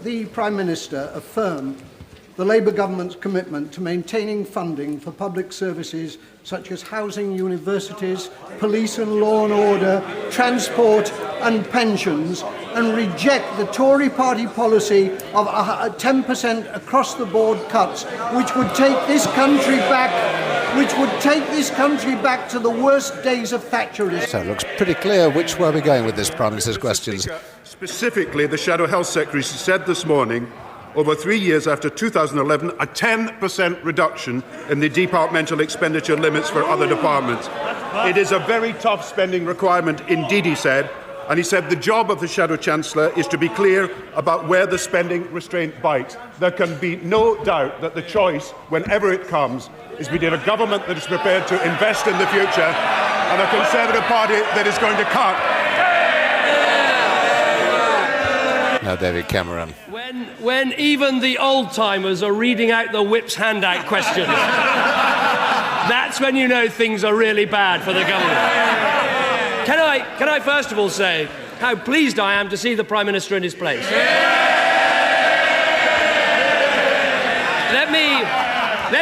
the Prime Minister affirm the Labour government's commitment to maintaining funding for public services such as housing, universities, police and law and order, transport and pensions, and reject the Tory party policy of 10% across-the-board cuts, which would take this country back to the worst days of Thatcherism. So it looks pretty clear which way we're going with this, Prime Minister's questions. Specifically, the Shadow Health Secretary said this morning, over 3 years after 2011, a 10% reduction in the departmental expenditure limits for other departments. It is a very tough spending requirement indeed, he said. And he said the job of the Shadow Chancellor is to be clear about where the spending restraint bites. There can be no doubt that the choice, whenever it comes, is between a government that is prepared to invest in the future and a Conservative Party that is going to cut. Now, David Cameron. When even the old-timers are reading out the whip's handout questions, that's when you know things are really bad for the government. Can I first of all say how pleased I am to see the Prime Minister in his place? Let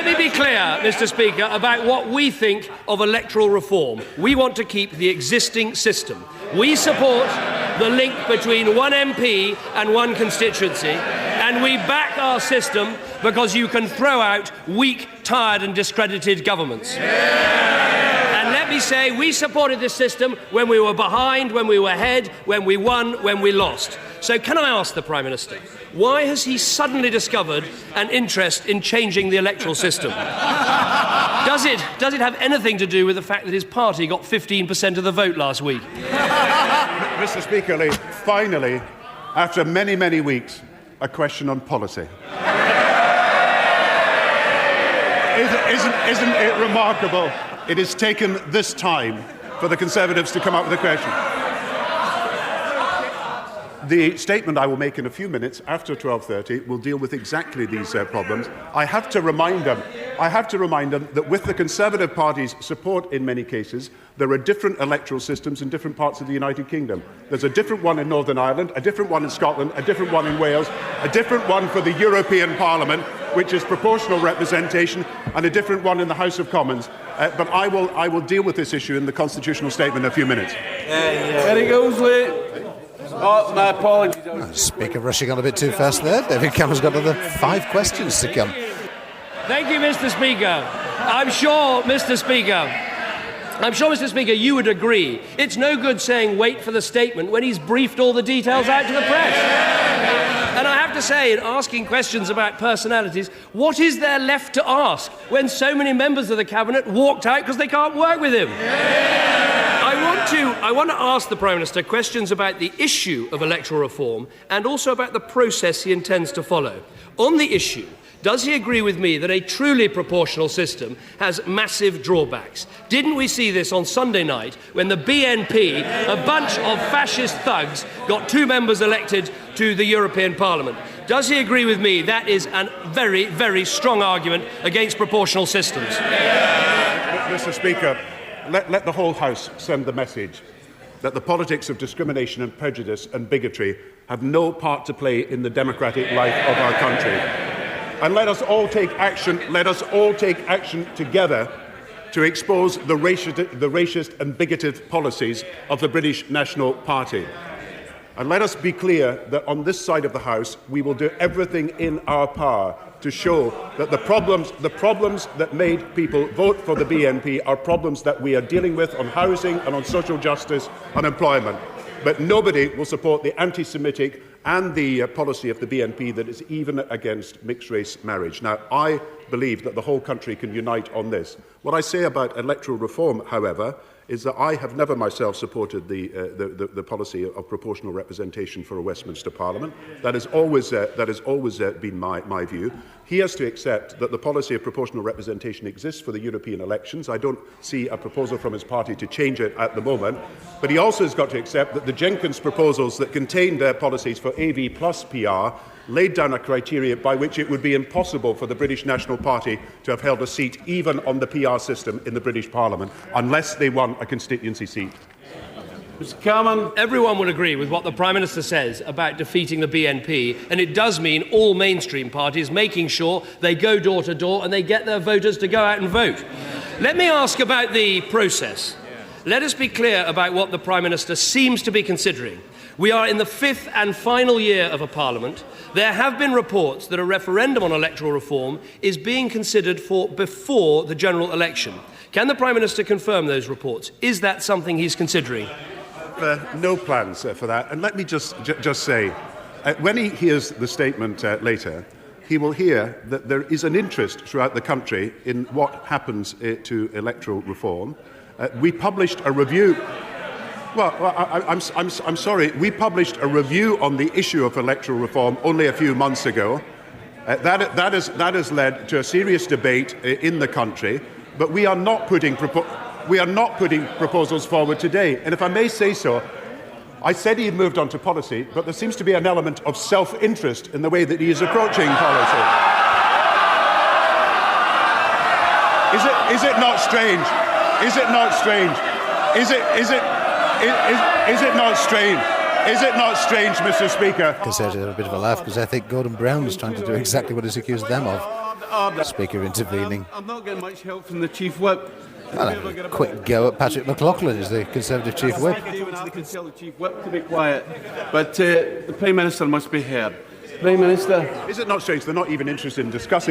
me be clear, Mr. Speaker, about what we think of electoral reform. We want to keep the existing system. We support the link between one MP and one constituency, and we back our system because you can throw out weak, tired and discredited governments. And let me say, we supported this system when we were behind, when we were ahead, when we won, when we lost. So can I ask the Prime Minister, why has he suddenly discovered an interest in changing the electoral system? Does it have anything to do with the fact that his party got 15% of the vote last week? Mr. Speaker, finally, after many, many weeks, a question on policy. Isn't it remarkable? It has taken this time for the Conservatives to come up with a question. The statement I will make in a few minutes after 12:30 will deal with exactly these problems. I have to remind them that with the Conservative Party's support in many cases, there are different electoral systems in different parts of the United Kingdom. There's a different one in Northern Ireland, a different one in Scotland, a different one in Wales, a different one for the European Parliament, which is proportional representation, and a different one in the House of Commons. But I will deal with this issue in the constitutional statement in a few minutes. There he goes, Lee. Oh, my apologies. Speaker rushing on a bit too fast there. David Cameron's got another 5 questions to come. Thank you, Mr. Speaker. I'm sure, Mr. Speaker, you would agree. It's no good saying wait for the statement when he's briefed all the details out to the press. And I have to say, in asking questions about personalities, what is there left to ask when so many members of the Cabinet walked out because they can't work with him? I want to ask the Prime Minister questions about the issue of electoral reform and also about the process he intends to follow. On the issue, does he agree with me that a truly proportional system has massive drawbacks? Didn't we see this on Sunday night when the BNP, a bunch of fascist thugs, got 2 members elected to the European Parliament? Does he agree with me that is a very, very strong argument against proportional systems? Mr. Speaker, let the whole House send the message that the politics of discrimination and prejudice and bigotry have no part to play in the democratic life of our country. And let us all take action together to expose the racist and bigoted policies of the British National Party. And let us be clear that on this side of the House, we will do everything in our power to show that the problems that made people vote for the BNP are problems that we are dealing with on housing and on social justice and employment. But nobody will support the anti-Semitic and the policy of the BNP that is even against mixed-race marriage. Now, I believe that the whole country can unite on this. What I say about electoral reform, however, is that I have never myself supported the policy of proportional representation for a Westminster Parliament. That has always been my view. He has to accept that the policy of proportional representation exists for the European elections. I don't see a proposal from his party to change it at the moment. But he also has got to accept that the Jenkins proposals that contained policies for AV plus PR laid down a criteria by which it would be impossible for the British National Party to have held a seat even on the PR system in the British Parliament unless they won a constituency seat. Mr. Cameron. Everyone will agree with what the Prime Minister says about defeating the BNP, and it does mean all mainstream parties making sure they go door to door and they get their voters to go out and vote. Let me ask about the process. Let us be clear about what the Prime Minister seems to be considering. We are in the 5th and final year of a Parliament. There have been reports that a referendum on electoral reform is being considered for before the general election. Can the Prime Minister confirm those reports? Is that something he's considering? No plans for that. And let me just say, when he hears the statement later, he will hear that there is an interest throughout the country in what happens to electoral reform. We published a review. Well, I'm sorry. We published a review on the issue of electoral reform only a few months ago. That has led to a serious debate in the country. But we are not putting proposals forward today. And if I may say so, I said he had moved on to policy, but there seems to be an element of self-interest in the way that he is approaching policy. Is it not strange? Is it not strange? Is it not strange? Is it not strange, Mr. Speaker? Conservatives have a bit of a laugh because I think Gordon Brown was trying to do exactly what he's accused them of. Speaker intervening. I'm not getting much help from the Chief Whip. Well, a quick go at Patrick McLaughlin as the Conservative Chief Whip. Even I can tell the Chief Whip to be quiet, but the Prime Minister must be heard. Prime Minister. Is it not strange they're not even interested in discussing